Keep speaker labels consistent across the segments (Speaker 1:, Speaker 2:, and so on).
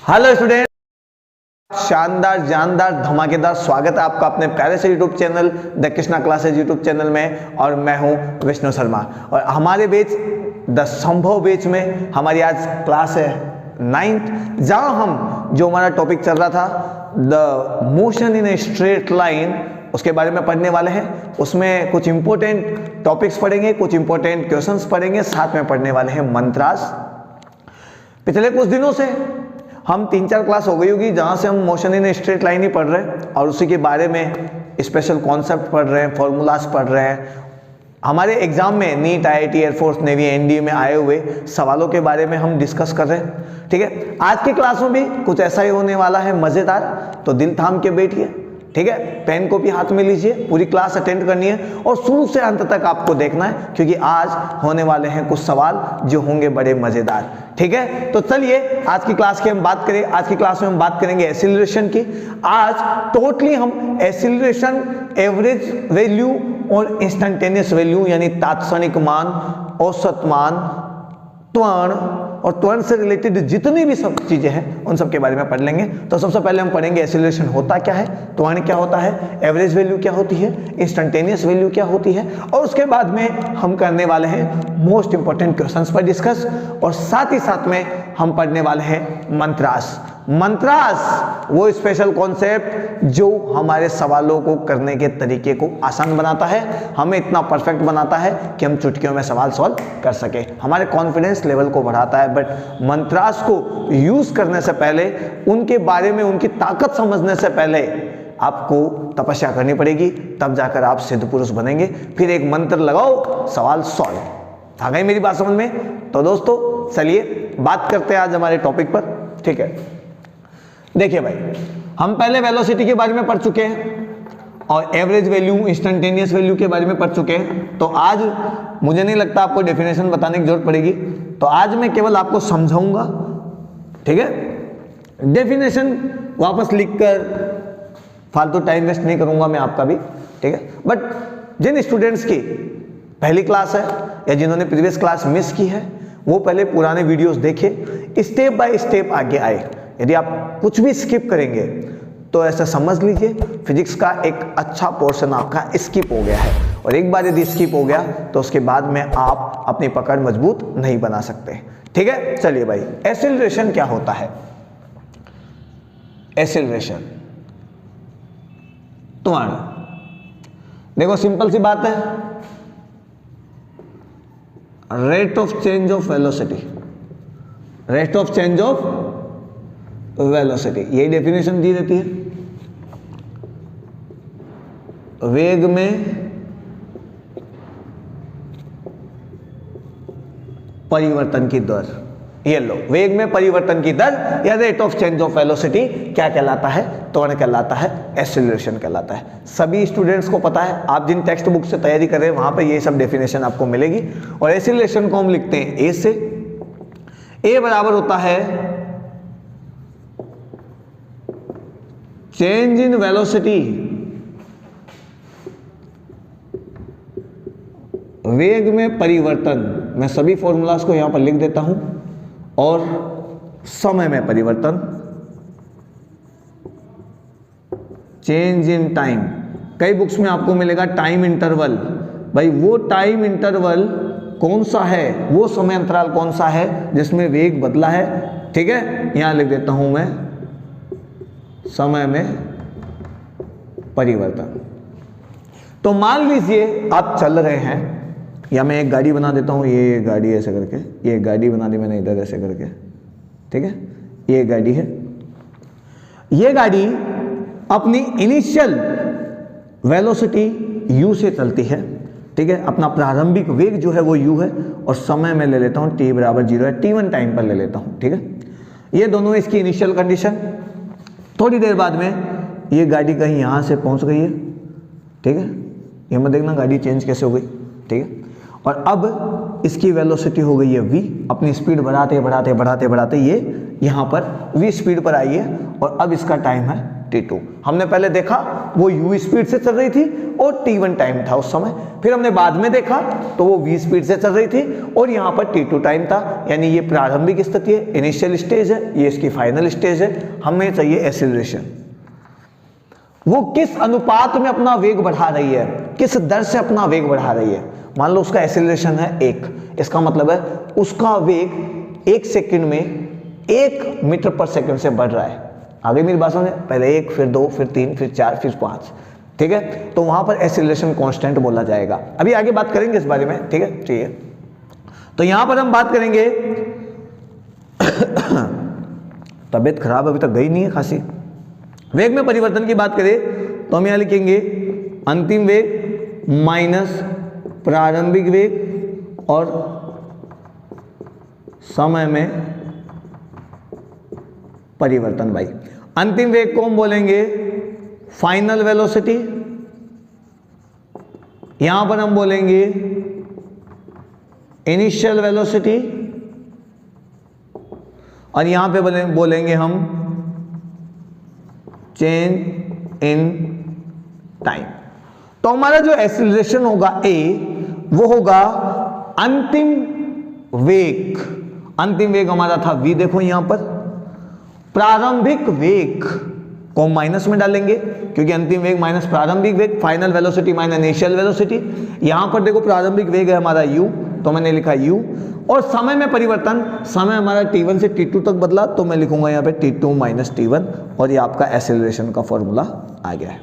Speaker 1: Hello student, शानदार जानदार धमाकेदार स्वागत है आपका अपने प्यारे से YouTube channel the Krishna classes YouTube channel में। और मैं हूं विष्णु शर्मा और हमारे बैच द संभव बैच में हमारी आज क्लास है 9th, जहां हम जो हमारा टॉपिक चल रहा था the motion in a straight line उसके बारे में पढ़ने वाले हैं। उसमें कुछ इंपॉर्टेंट टॉपिक्स पढ़ेंगे, कुछ इंपॉर्टेंट क्वेश्चंस पढ़ेंगे, साथ में पढ़ने वाले हैं मंत्रास। पिछले कुछ दिनों से हम 3-4 क्लास हो गई होगी जहाँ से हम मोशन इन स्ट्रेट लाइन ही पढ़ रहे हैं और उसी के बारे में स्पेशल कॉन्सेप्ट पढ़ रहे हैं, फॉर्मूलाज पढ़ रहे हैं। हमारे एग्जाम में NEET, IIT, air force, navy, NDA में आए हुए सवालों के बारे में हम डिस्कस कर रहे हैं। ठीक है, आज की क्लास में भी कुछ ऐसा ही होने वाला है मज़ेदार, तो दिल थाम के बैठिए। ठीक है, पेन कॉपी हाथ में लीजिए, पूरी क्लास अटेंड करनी है और शुरू से अंत तक आपको देखना है, क्योंकि आज होने वाले हैं कुछ सवाल जो होंगे बड़े मजेदार। ठीक है, तो चलिए आज की क्लास की हम बात करें। आज की क्लास में हम बात करेंगे एक्सीलरेशन की। आज टोटली हम एक्सीलरेशन, एवरेज वैल्यू और इंस्टेंटेनियस वैल्यू यानी तात्क्षणिक मान, औसत मान, त्वरण और त्वरण से रिलेटेड जितनी भी सब चीजें हैं उन सब के बारे में पढ़ लेंगे। तो सबसे पहले हम पढ़ेंगे एक्सीलरेशन होता क्या है, त्वरण क्या होता है, एवरेज वैल्यू क्या होती है, इंस्टेंटेनियस वैल्यू क्या होती है, और उसके बाद में हम करने वाले हैं मोस्ट इंपॉर्टेंट क्वेश्चंस पर डिस्कस, और साथ ही साथ में हम पढ़ने वाले हैं मंत्रास। मंत्रास वो स्पेशल कॉन्सेप्ट जो हमारे सवालों को करने के तरीके को आसान बनाता है, हमें इतना परफेक्ट बनाता है कि हम चुटकियों में सवाल सॉल्व कर सके, हमारे कॉन्फिडेंस लेवल को बढ़ाता है। बट मंत्रास को यूज करने से पहले, उनके बारे में उनकी ताकत समझने से पहले आपको तपस्या करनी पड़ेगी, तब जाकर आप सिद्ध पुरुष बनेंगे। फिर एक मंत्र लगाओ, सवाल सॉल्व। आ गई मेरी बात समझ में? तो दोस्तों चलिए बात करते हैं आज हमारे टॉपिक पर। ठीक है, देखिए भाई, हम पहले वेलोसिटी के बारे में पढ़ चुके हैं और एवरेज वैल्यू, इंस्टेंटेनियस वैल्यू के बारे में पढ़ चुके हैं। तो आज मुझे नहीं लगता आपको डेफिनेशन बताने की जरूरत पड़ेगी, तो आज मैं केवल आपको समझाऊंगा। ठीक है, डेफिनेशन वापस लिखकर फालतू टाइम वेस्ट नहीं करूंगा मैं आपका भी। ठीक है, बट जिन स्टूडेंट्स की पहली क्लास है या जिन्होंने प्रीवियस क्लास मिस की है, वो पहले पुराने वीडियोस देखे, स्टेप बाय स्टेप आगे आए। यदि आप कुछ भी स्किप करेंगे तो ऐसा समझ लीजिए फिजिक्स का एक अच्छा पोर्शन आपका स्किप हो गया है, और एक बार यदि स्किप हो गया तो उसके बाद में आप अपनी पकड़ मजबूत नहीं बना सकते। ठीक है, चलिए भाई, एक्सीलरेशन क्या होता है? एक्सीलरेशन, त्वरण, देखो सिंपल सी बात है, rate of change of velocity, rate of change of velocity, यही डेफिनेशन दी रहती है। वेग में परिवर्तन की दर, ये लो, वेग में परिवर्तन की दर या rate of change of velocity क्या कहलाता है? त्वरण कहलाता है, एक्सीलरेशन कहलाता है। सभी स्टूडेंट्स को पता है, आप जिन टेक्स्ट बुक से तैयारी कर रहे हैं वहां पे ये सब डेफिनेशन आपको मिलेगी। और एक्सीलरेशन को हम लिखते हैं ए से। ए बराबर होता है चेंज इन वेलोसिटी, वेग में परिवर्तन, मैं सभी फॉर्मूलाज को यहां पर लिख देता हूं, और समय में परिवर्तन, चेंज इन टाइम। कई बुक्स में आपको मिलेगा टाइम इंटरवल, भाई वो टाइम इंटरवल कौन सा है, वो समय अंतराल कौन सा है जिसमें वेग बदला है। ठीक है, यहां लिख देता हूं मैं समय में परिवर्तन। तो मान लीजिए आप चल रहे हैं, या मैं एक गाड़ी बना देता हूं, ये गाड़ी ऐसे करके, ये गाड़ी बना दी मैंने इधर ऐसे करके। ठीक है, ये गाड़ी है, ये गाड़ी अपनी इनिशियल वेलोसिटी u से चलती है। ठीक है, अपना प्रारंभिक वेग जो है वो u है, और समय में ले लेता हूं t बराबर 0 है, t1 टाइम पर ले लेता हूं। ठीक है, ये दोनों इसकी इनिशियल कंडीशन। थोड़ी देर बाद में ये गाड़ी कहीं यहाँ से पहुँच गई है। ठीक है, ये मत देखना गाड़ी चेंज कैसे हो गई। ठीक है, और अब इसकी वेलोसिटी हो गई है v, अपनी स्पीड बढ़ाते बढ़ाते बढ़ाते बढ़ाते ये यहाँ पर v स्पीड पर आई है, और अब इसका टाइम है t2। हमने पहले देखा वो u स्पीड से चल रही थी और t1 टाइम था उस समय, फिर हमने बाद में देखा तो वो v स्पीड से चल रही थी और यहाँ पर t2 टाइम था, यानी ये प्रारंभिक स्थिति है, इनिशियल स्टेज है, ये इसकी फाइनल स्टेज है। हमें चाहिए एक्सीलरेशन, वो किस अनुपात में अपना वेग बढ़ा रही है, किस दर से अपना वेग बढ़ा रही है। मान लो उसका एक्सीलरेशन है 1, इसका मतलब है उसका वेग 1 सेकंड में 1 मीटर पर सेकंड से बढ़ रहा है। आगे मेरी बात समझे, पहले 1, फिर 2, फिर 3, फिर 4, फिर 5, ठीक है। तो वहां पर एक्सीलरेशन कांस्टेंट बोला जाएगा। अभी आगे बात करेंगे इस बारे में, ठीक है। ठीक है, तो यहां पर हम बात करेंगे तबीयत खराब अभी तक गई नहीं है खांसी। वेग में परिवर्तन की बात करें तो हम यहां लिखेंगे अंतिम वेग माइनस प्रारंभिक वेग और समय में परिवर्तन। भाई अंतिम वेग को हम बोलेंगे फाइनल वेलोसिटी, यहां पर हम बोलेंगे इनिशियल वेलोसिटी और यहां पे बोलेंगे हम चेंज इन टाइम। तो हमारा जो एक्सीलरेशन होगा a वो होगा अंतिम वेग। अंतिम वेग हमारा था v, देखो यहां पर प्रारंभिक वेग को माइनस में डालेंगे क्योंकि अंतिम वेग माइनस प्रारंभिक वेग, final velocity minus initial velocity. यहां पर देखो प्रारंभिक वेग है हमारा u, तो मैंने लिखा u, और समय में परिवर्तन, समय हमारा t1 से t2 तक बदला तो मैं लिखूंगा यहाँ पे t2 माइनस t1 और ये आपका एक्सीलरेशन का फॉर्मूला आ गया है।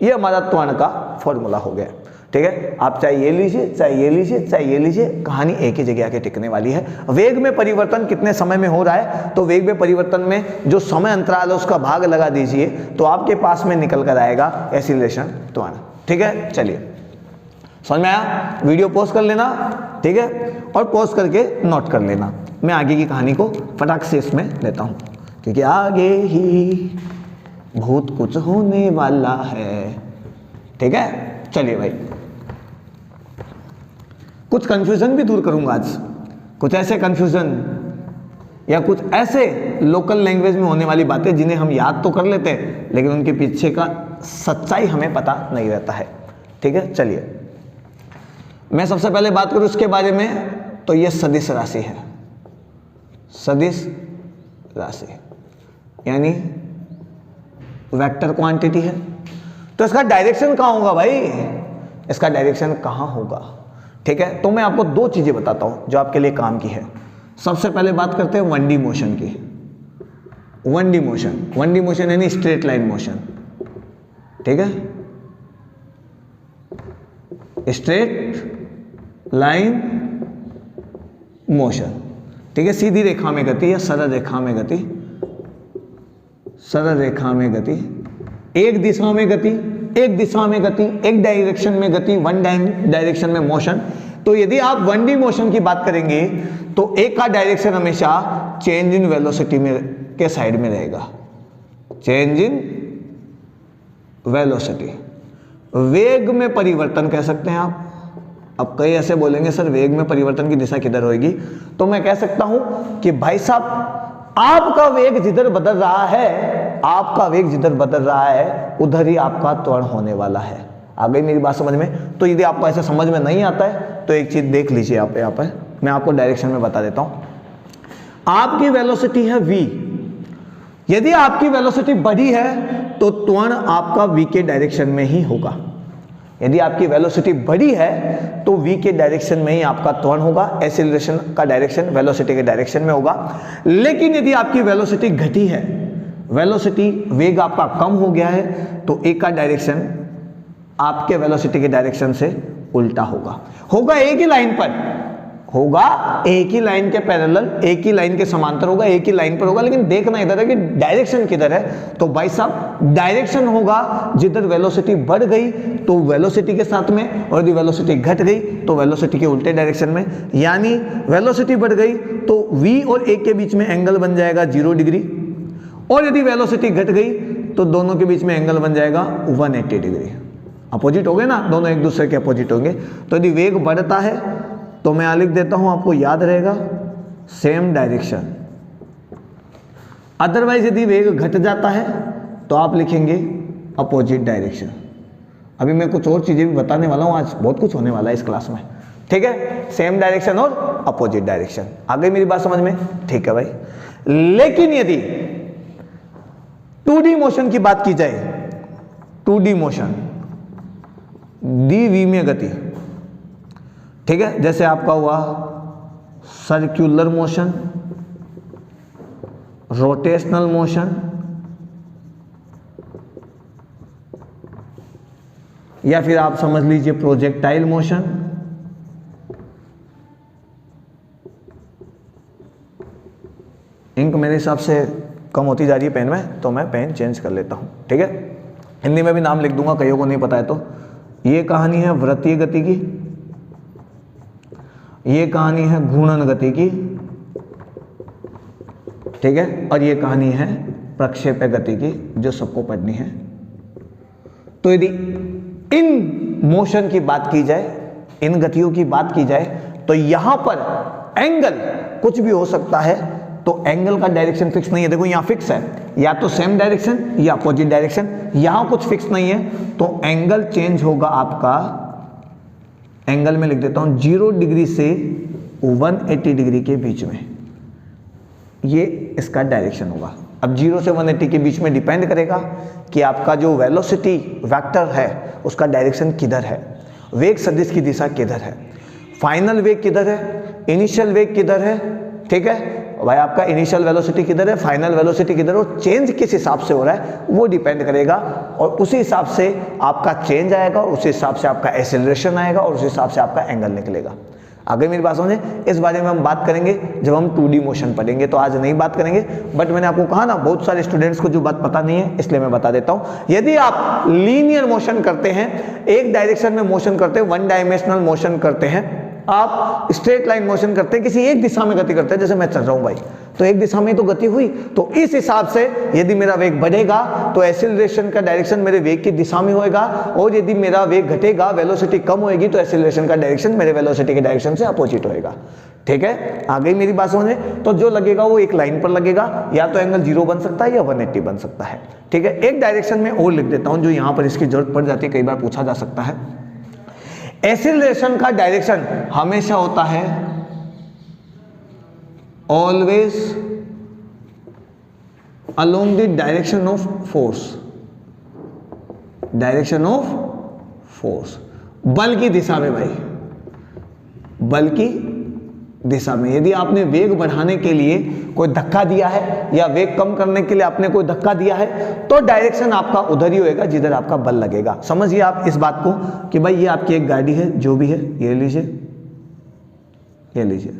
Speaker 1: ये हमारा त्वरण का फॉर्मूला हो गया, ठीक है। आप चाहे ये लीजिए, चाहे ये लीजिए, चाहे ये लीजिए, कहानी एक ही जगह आके टिकने वाली है। वेग में परिवर्तन कितने समय में हो रहा है, तो वेग में परिवर्तन में जो समय अंतराल है उसका भाग लगा दीजिए तो आपके पास में निकल कर आएगा एक्सीलरेशन त्वरण, ठीक है। चलिए समझ में आया, वीडियो पॉज कर लेना, ठीक है, और पॉज करके नोट कर लेना। मैं आगे की कहानी को फटाक से इसमें लेता हूं क्योंकि आगे ही बहुत कुछ होने वाला है, ठीक है। चलिए भाई, कुछ कंफ्यूजन भी दूर करूंगा आज, कुछ ऐसे कंफ्यूजन या कुछ ऐसे लोकल लैंग्वेज में होने वाली बातें जिन्हें हम याद तो कर लेते हैं लेकिन उनके पीछे का सच्चाई हमें पता नहीं रहता है, ठीक है। चलिए मैं सबसे पहले बात करूं इसके बारे में तो यह सदिश राशि है। सदिश राशि यानी वेक्टर क्वांटिटी है। तो इसका डायरेक्शन कहां होगा भाई, इसका डायरेक्शन कहां होगा, ठीक है। तो मैं आपको दो चीजें बताता हूं जो आपके लिए काम की है। सबसे पहले बात करते हैं 1D मोशन की। 1D मोशन, 1D मोशन यानी स्ट्रेट लाइन मोशन, ठीक है। स्ट्रेट लाइन मोशन, ठीक है। सीधी रेखा में गति या सरल रेखा में गति, सरल रेखा में गति, एक दिशा में गति, एक दिशा में गति, एक डायरेक्शन में गति, वन डायरेक्शन में मोशन। तो यदि आप 1D मोशन की बात करेंगे तो एक का डायरेक्शन हमेशा चेंज इन वेलोसिटी में के साइड में रहेगा, चेंज इन वेलोसिटी, वेग में परिवर्तन कह सकते हैं आप। अब कई ऐसे बोलेंगे सर वेग में परिवर्तन की दिशा किधर होगी, तो मैं कह सकता हूं कि भाई साहब आपका वेग जिधर बदल रहा है, आपका वेग जिधर बदल रहा है उधर ही आपका त्वरण होने वाला है। आ गई मेरी बात समझ में। तो यदि आपको ऐसा समझ में नहीं आता है तो एक चीज देख लीजिए आप यहाँ पर, मैं आपको डायरेक्शन में बता देता हूं। आपकी वेलोसिटी है v, यदि आपकी वेलोसिटी बढ़ी है तो त्वरण आपका v के डायरेक्शन में ही होगा। यदि आपकी वेलोसिटी बढ़ी है तो v के डायरेक्शन में ही आपका त्वरण होगा, एक्सीलरेशन का डायरेक्शन वेलोसिटी के डायरेक्शन में होगा। लेकिन यदि आपकी वेलोसिटी घटी है, वेलोसिटी वेग आपका कम हो गया है तो एक का डायरेक्शन आपके वेलोसिटी के डायरेक्शन से उल्टा होगा। होगा एक ही लाइन पर, होगा एक ही लाइन के पैरेलल, एक ही लाइन के समांतर होगा, एक ही लाइन पर होगा, लेकिन देखना इधर है कि डायरेक्शन किधर है। तो भाई साहब डायरेक्शन होगा जिधर वेलोसिटी बढ़ गई तो वेलोसिटी के साथ में, और यदि वेलोसिटी घट गई तो वेलोसिटी के उल्टे डायरेक्शन में। यानी वेलोसिटी बढ़ गई तो v और a के बीच में एंगल बन जाएगा 0 डिग्री, और यदि वेलोसिटी घट गई तो दोनों के बीच में एंगल बन जाएगा 180 डिग्री। अपोजिट हो गए ना, दोनों एक दूसरे के अपोजिट होंगे। तो यदि वेग बढ़ता है तो मैं लिख देता हूं, आपको याद रहेगा, सेम डायरेक्शन। अदरवाइज यदि वेग घट जाता है तो आप लिखेंगे अपोजिट डायरेक्शन। अभी मैं कुछ और चीज़ें भी बताने वाला हूँ, आज बहुत कुछ होने वाला है इस क्लास में, ठीक है। सेम डायरेक्शन और अपोजिट डायरेक्शन, आ गई मेरी बात समझ में? ठीक है भाई। लेकिन यदि 2D मोशन की बात की जाए, 2D मोशन dv में गति, ठीक है, जैसे आपका हुआ सर्कुलर मोशन, रोटेशनल मोशन, या फिर आप समझ लीजिए प्रोजेक्टाइल मोशन, इंक मेरे हिसाब से कम होती जा रही है पेन में, तो मैं पेन चेंज कर लेता हूं, ठीक है। हिंदी में भी नाम लिख दूंगा, कईयों को नहीं पता है तो। ये कहानी है वृत्तीय गति की, ये कहानी है घूर्णन गति की, ठीक है, और ये कहानी है प्रक्षेप्य गति की, जो सबको पढ़नी है। तो यदि इन मोशन की बात की जाए, इन गतियों की बात की जाए, तो यहां पर एंगल कुछ भी हो सकता है, तो एंगल का डायरेक्शन फिक्स नहीं है। देखो यहां फिक्स है, या तो सेम डायरेक्शन या अपोजिट डायरेक्शन, यहां कुछ फिक्स नहीं है, तो एंगल चेंज होगा आपका। एंगल में लिख देता हूं 0 डिग्री से 180 डिग्री के बीच में, ये इसका डायरेक्शन होगा। अब 0 से 180 के बीच में डिपेंड करेगा कि आपका जो वेलोसिटी वेक्टर है उसका डायरेक्शन किधर है, वेग सदिश की दिशा किधर है, फाइनल वेग किधर है, इनिशियल वेग किधर है, ठीक है भाई, आपका इनिशियल वेलोसिटी किधर है, फाइनल वेलोसिटी किधर है, और चेंज किस हिसाब से हो रहा है वो डिपेंड करेगा, और उसी हिसाब से आपका चेंज आएगा, और उसी हिसाब से आपका एक्सेलरेशन आएगा, और उसी हिसाब से आपका एंगल निकलेगा। आगे मेरी बात समझे? इस बारे में हम बात करेंगे जब हम 2D मोशन पढ़ेंगे, तो आज नहीं बात करेंगे। बट मैंने आपको कहा ना, बहुत सारे स्टूडेंट्स को जो बात पता नहीं है, इसलिए मैं बता देता हूं। यदि आप लीनियर मोशन करते हैं, एक डायरेक्शन में मोशन करते हैं, 1 डायमेंशनल मोशन करते हैं, आप स्ट्रेट लाइन मोशन करते हैं, किसी एक दिशा में गति करते हैं, जैसे मैं चल रहा हूं भाई, तो एक दिशा में तो गति हुई, तो इस हिसाब से यदि मेरा वेग बढ़ेगा तो एक्सीलरेशन का डायरेक्शन मेरे वेग की दिशा में होएगा, और यदि मेरा वेग घटेगा, वेलोसिटी कम होएगी, तो एक्सीलरेशन का डायरेक्शन मेरे वेलोसिटी के डायरेक्शन से अपोजिट होएगा, ठीक है। आ गई मेरी बात समझे? तो जो लगेगा वो एक लाइन पर लगेगा, या तो एंगल 0 बन सकता है या 180 बन सकता है, ठीक है। एक डायरेक्शन में और लिख देता हूं, जो यहां पर इसकी जरूरत पड़ जाती है, कई बार पूछा जा सकता है। एक्सीलरेशन का डायरेक्शन हमेशा होता है always along the direction of force, direction of force, बल की दिशा में भाई, बल की दिशा में। यदि आपने वेग बढ़ाने के लिए कोई धक्का दिया है, या वेग कम करने के लिए आपने कोई धक्का दिया है, तो डायरेक्शन आपका उधर ही होएगा जिधर आपका बल लगेगा। समझिए आप इस बात को कि भाई ये आपकी एक गाड़ी है, जो भी है, ये लीजिए, ये लीजिए,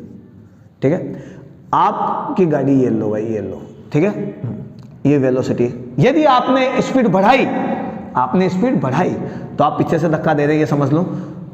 Speaker 1: ठीक है, आपकी गाड़ी ये लो भाई, ये लो, ठीक है, ये वेलोसिटी। यदि आपने स्पीड बढ़ाई, आपने स्पीड बढ़ाई, तो आप पीछे से धक्का दे रहे हैं, ये समझ लो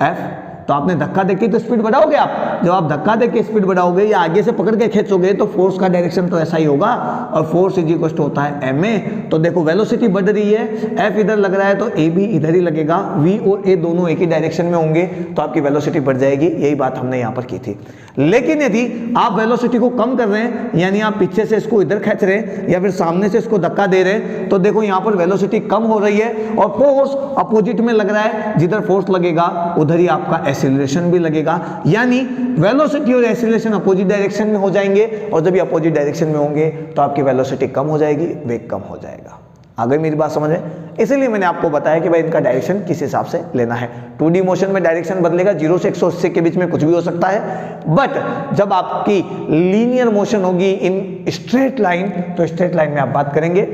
Speaker 1: F, तो आपने धक्का देके तो स्पीड बढ़ाओगे आप। जब आप धक्का देके स्पीड बढ़ाओगे या आगे से पकड़ के खींचोगे, तो फोर्स का डायरेक्शन तो ऐसा ही होगा, और फोर्स इज इक्वल टू होता है ma। तो देखो वेलोसिटी बढ़ रही है, F इधर लग रहा है, तो A भी इधर ही लगेगा, V और A दोनों एक ही डायरेक्शन में होंगे, तो आपकी वेलोसिटी बढ़ जाएगी। यही बात हमने यहाँ पर की थी। लेकिन यदि आप वेलोसिटी को कम कर रहे हैं, यानी आप पीछे से इसको इधर खींच रहे हैं, या फिर सामने से इसको धक्का दे रहे हैं, तो देखो यहाँ पर वेलोसिटी कम हो रही है, और फोर्स अपोजिट में लग रहा है। जिधर फोर्स लगेगा उधर ही आपका एक्सीलरेशन भी लगेगा, यानी वेलोसिटी और एक्सीलरेशन अपोजिट डायरेक्शन में हो जाएंगे, और जब ये अपोजिट डायरेक्शन में होंगे तो आपकी वेलोसिटी कम हो जाएगी, वेग कम हो जाएगा। आगे मेरी बात समझ है? इसीलिए मैंने आपको बताया कि भाई इनका डायरेक्शन किस हिसाब से लेना है। 2D मोशन में डायरेक्शन बदलेगा, 0 से 180 के बीच में कुछ भी हो सकता है, बट जब आपकी लीनियर मोशन होगी इन स्ट्रेट लाइन, तो स्ट्रेट लाइन में आप बात करेंगे,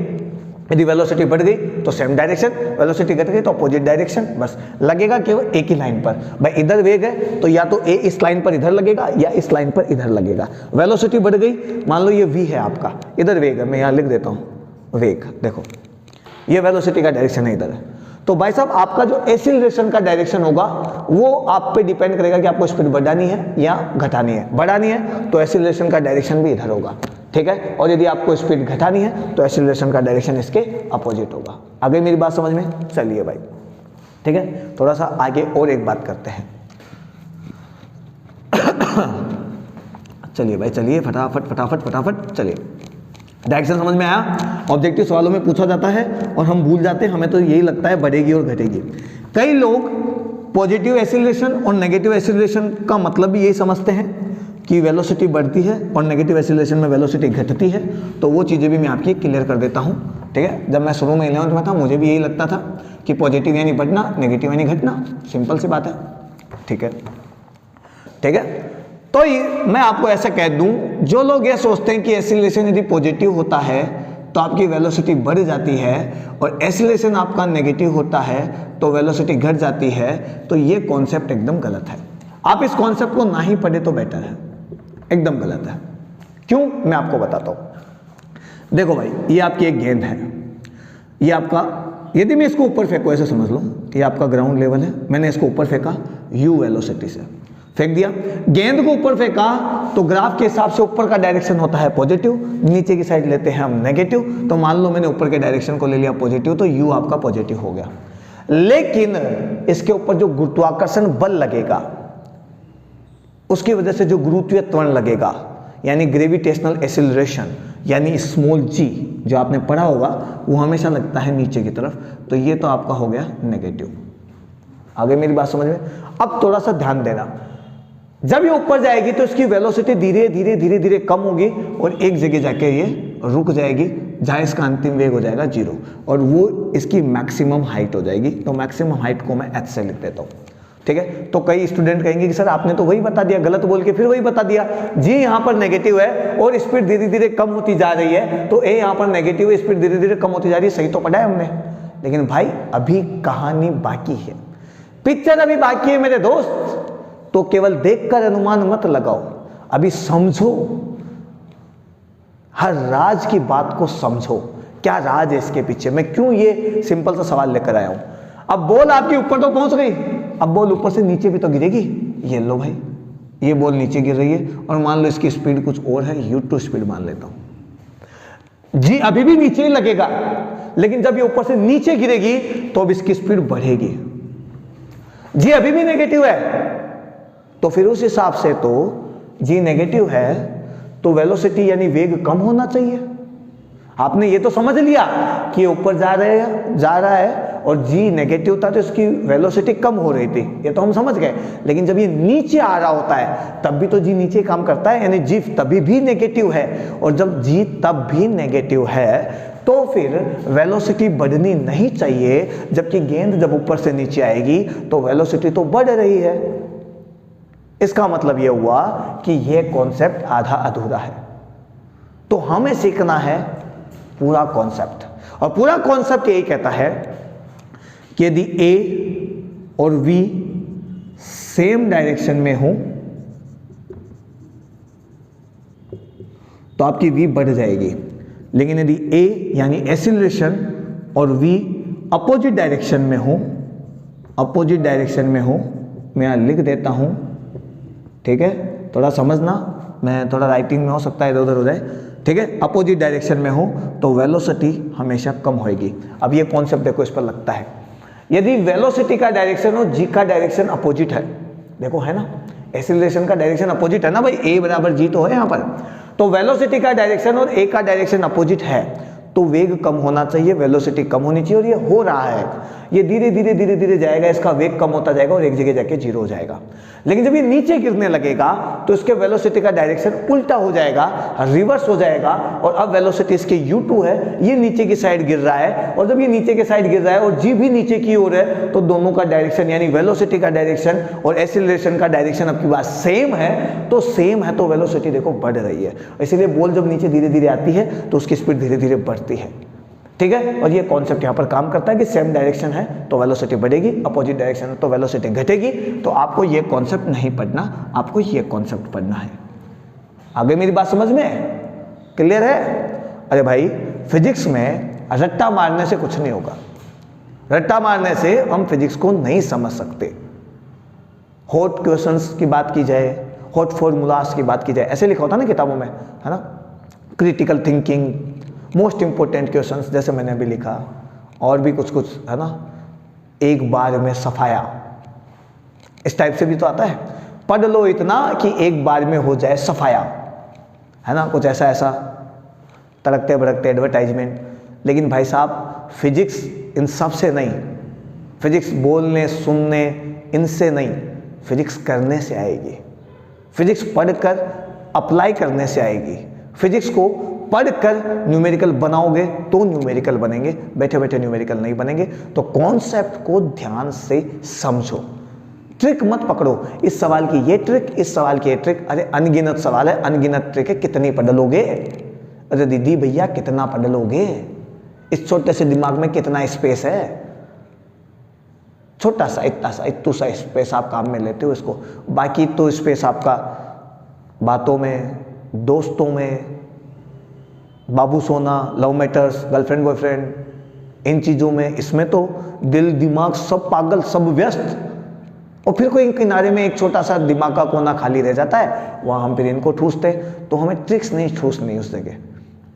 Speaker 1: यदि वेलोसिटी बढ़ गई तो सेम डायरेक्शन, वेलोसिटी घट गई तो अपोजिट डायरेक्शन, बस लगेगा केवल एक ही लाइन पर। भाई इधर वेग है, तो या तो ए इस लाइन पर इधर लगेगा, या इस लाइन पर इधर लगेगा। वेलोसिटी बढ़ गई, मान लो ये v है आपका, इधर वेग है, मैं यहाँ लिख देता हूँ वेग, देखो ये वेलोसिटी का डायरेक्शन है इधर है, तो भाई साहब आपका जो एक्सीलरेशन का डायरेक्शन होगा वो आप पे डिपेंड करेगा कि आपको स्पीड बढ़ानी है या घटानी है। बढ़ानी है तो एक्सीलरेशन का डायरेक्शन भी इधर होगा, ठीक है, और यदि आपको स्पीड घटानी है तो एक्सीलरेशन का डायरेक्शन इसके अपोजिट होगा। आगे मेरी बात समझ में? चलिए भाई, ठीक है, थोड़ा सा आगे और एक बात करते हैं। चलिए भाई, चलिए फटाफट फटाफट फटाफट चलिए। डायरेक्शन समझ में आया? ऑब्जेक्टिव सवालों में पूछा जाता है और हम भूल जाते हैं, हमें तो यही लगता है बढ़ेगी और घटेगी। कई लोग पॉजिटिव एक्सीलरेशन और नेगेटिव एक्सीलरेशन का मतलब भी यही समझते हैं कि वेलोसिटी बढ़ती है और नेगेटिव एक्सीलरेशन में वेलोसिटी घटती है। तो वो चीज़ें भी मैं आपकी क्लियर कर देता हूँ, ठीक है। जब मैं शुरू में 11th में था मुझे भी यही लगता था कि पॉजिटिव यानी बढ़ना, नेगेटिव यानी घटना, सिंपल सी बात है, ठीक है, ठीक है। तो मैं आपको ऐसा कह दूं, जो लोग ये सोचते हैं कि एक्सीलरेशन यदि पॉजिटिव होता है तो आपकी वेलोसिटी बढ़ जाती है और एक्सीलरेशन आपका नेगेटिव होता है तो वेलोसिटी घट जाती है, तो ये कॉन्सेप्ट एकदम गलत है। आप इस कॉन्सेप्ट को ना ही पढ़े तो बेटर है, एकदम गलत है। क्यों, मैं आपको बताता हूं। देखो भाई, ये आपकी एक गेंद है, ये आपका, यदि मैं इसको ऊपर फेंकूं, ऐसे समझ लो ये आपका ग्राउंड लेवल है, मैंने इसको ऊपर फेंका u वेलोसिटी से फेंक दिया। गेंद को ऊपर फेंका तो ग्राफ के हिसाब से ऊपर का डायरेक्शन होता है पॉजिटिव, नीचे की साइड लेते हैं हम नेगेटिव। तो मान लो मैंने ऊपर के डायरेक्शन को ले लिया पॉजिटिव, तो u आपका पॉजिटिव हो गया। लेकिन इसके ऊपर जो गुरुत्वाकर्षण बल लगेगा, उसकी वजह से जो गुरुत्वीय त्वरण लगेगा, यानी ग्रेविटेशनल एक्सीलरेशन, यानी स्मॉल g, जो आपने पढ़ा होगा, वो हमेशा लगता है नीचे की तरफ। तो ये तो आपका हो गया नेगेटिव। आगे मेरी बात समझ में? अब थोड़ा सा ध्यान देना, जब ये ऊपर जाएगी तो इसकी वेलोसिटी धीरे धीरे धीरे धीरे कम होगी और एक जगह जाके ये रुक जाएगी, जहाँ इसका अंतिम वेग हो जाएगा 0 और वो इसकी मैक्सिमम हाइट हो जाएगी। तो मैक्सिमम हाइट को मैं h से लिख देता हूँ, ठीक है। तो कई स्टूडेंट कहेंगे कि सर आपने तो वही बता दिया, गलत बोल के फिर वही बता दिया। जी यहाँ पर नेगेटिव है और स्पीड धीरे धीरे कम होती जा रही है, तो ए यहाँ पर नेगेटिव है, स्पीड धीरे धीरे कम होती जा रही है, सही तो पढ़ा है हमने। लेकिन भाई अभी कहानी बाकी है, पिक्चर अभी बाकी है मेरे दोस्त। तो केवल देखकर अनुमान मत लगाओ, अभी समझो, हर राज की बात को समझो, क्या राज है इसके पीछे, मैं क्यों ये सिंपल सा सवाल लेकर आया हूं। अब बॉल आपके ऊपर तो पहुंच गई, अब बॉल ऊपर से नीचे भी तो गिरेगी। ये लो भाई, ये बॉल नीचे गिर रही है और मान लो इसकी स्पीड कुछ और है, u2 स्पीड मान लेता हूं। जी अभी भी नीचे ही लगेगा, लेकिन जब ये ऊपर से नीचे गिरेगी तो अब इसकी स्पीड बढ़ेगी। जी अभी भी नेगेटिव है, तो फिर उस हिसाब से तो जी नेगेटिव है तो वेलोसिटी यानी वेग कम होना चाहिए। आपने ये तो समझ लिया कि ऊपर जा रहा है और जी नेगेटिव था तो इसकी वेलोसिटी कम हो रही थी, ये तो हम समझ गए। लेकिन जब ये नीचे आ रहा होता है तब भी तो जी नीचे काम करता है, यानी जी तभी भी नेगेटिव है। और जब जी तब भी नेगेटिव है तो फिर वेलोसिटी बढ़नी नहीं चाहिए, जबकि गेंद जब ऊपर से नीचे आएगी तो वेलोसिटी तो बढ़ रही है। इसका मतलब यह हुआ कि यह कॉन्सेप्ट आधा अधूरा है। तो हमें सीखना है पूरा कॉन्सेप्ट, और पूरा कॉन्सेप्ट यही कहता है कि यदि ए और v सेम डायरेक्शन में हो तो आपकी v बढ़ जाएगी। लेकिन यदि a यानी एक्सीलरेशन और v अपोजिट डायरेक्शन में हो, अपोजिट डायरेक्शन में हो, मैं यहां लिख देता हूं, ठीक है, थोड़ा समझना, मैं थोड़ा राइटिंग में हो सकता है इधर उधर हो जाए, ठीक है। अपोजिट डायरेक्शन में हो तो वेलोसिटी हमेशा कम होएगी। अब ये कॉन्सेप्ट देखो, इस पर लगता है, यदि वेलोसिटी का डायरेक्शन और जी का डायरेक्शन अपोजिट है, देखो है ना, एक्सीलरेशन का डायरेक्शन अपोजिट है ना भाई, ए बराबर जी तो है यहाँ पर, तो वेलोसिटी का डायरेक्शन और ए का डायरेक्शन अपोजिट है तो वेग कम होना चाहिए, वेलोसिटी कम होनी चाहिए, और ये हो रहा है। ये धीरे धीरे धीरे धीरे जाएगा, इसका वेग कम होता जाएगा और एक जगह जाके 0 हो जाएगा। लेकिन जब ये नीचे गिरने लगेगा तो इसके वेलोसिटी का डायरेक्शन उल्टा हो जाएगा, रिवर्स हो जाएगा, और अब वेलोसिटी इसकी u2 है, ये नीचे की साइड गिर रहा है, और जब ये नीचे की साइड गिर रहा है और g भी नीचे की ओर है तो दोनों का डायरेक्शन यानी वेलोसिटी का डायरेक्शन और एक्सीलरेशन का डायरेक्शन आपकी बात सेम है, तो सेम है तो वेलोसिटी देखो बढ़ रही है। इसीलिए बॉल जब नीचे धीरे धीरे आती है तो उसकी स्पीड धीरे धीरे बढ़ती है, ठीक है। और ये कॉन्सेप्ट यहाँ पर काम करता है कि सेम डायरेक्शन है तो वेलोसिटी बढ़ेगी, अपोजिट डायरेक्शन है तो वेलोसिटी घटेगी। तो आपको ये कॉन्सेप्ट नहीं पढ़ना, आपको ये कॉन्सेप्ट पढ़ना है। आगे मेरी बात समझ में क्लियर है? अरे भाई फिजिक्स में रट्टा मारने से कुछ नहीं होगा, रट्टा मारने से हम फिजिक्स को नहीं समझ सकते। हॉट क्वेश्चंस की बात की जाए, हॉट फॉर्मूलास की बात की जाए, ऐसे लिखा होता है ना किताबों में, है ना, critical thinking, most important questions, जैसे मैंने अभी लिखा, और भी कुछ कुछ है ना, एक बार में सफाया, इस टाइप से भी तो आता है, पढ़ लो इतना कि एक बार में हो जाए सफाया, है ना, कुछ ऐसा ऐसा। तड़कते भड़कते एडवर्टाइजमेंट। लेकिन भाई साहब फिजिक्स इन सब से नहीं, फिजिक्स बोलने सुनने इनसे नहीं, फिजिक्स करने से आएगी। फिजिक्स पढ़कर अप्लाई करने से आएगी। फिजिक्स को पढ़कर न्यूमेरिकल बनाओगे तो न्यूमेरिकल बनेंगे, बैठे बैठे न्यूमेरिकल नहीं बनेंगे। तो कॉन्सेप्ट को ध्यान से समझो, ट्रिक मत पकड़ो। इस सवाल की ये ट्रिक, इस सवाल की ये ट्रिक। अरे अनगिनत सवाल है, अनगिनत ट्रिक है, कितनी पढ़ लोगे? अरे दीदी भैया कितना पढ़ लोगे? इस छोटे से दिमाग में कितना स्पेस है? छोटा सा, इतना सा, इतू सा स्पेस आप काम में लेते हो इसको। बाकी तो स्पेस आपका बातों में, दोस्तों में, बाबू सोना, लव मैटर्स, गर्लफ्रेंड बॉयफ्रेंड, इन चीज़ों में। इसमें तो दिल दिमाग सब पागल, सब व्यस्त। और फिर कोई किनारे में एक छोटा सा दिमाग का कोना खाली रह जाता है, वहाँ हम फिर इनको ठूसते। तो हमें ट्रिक्स नहीं ठूसनी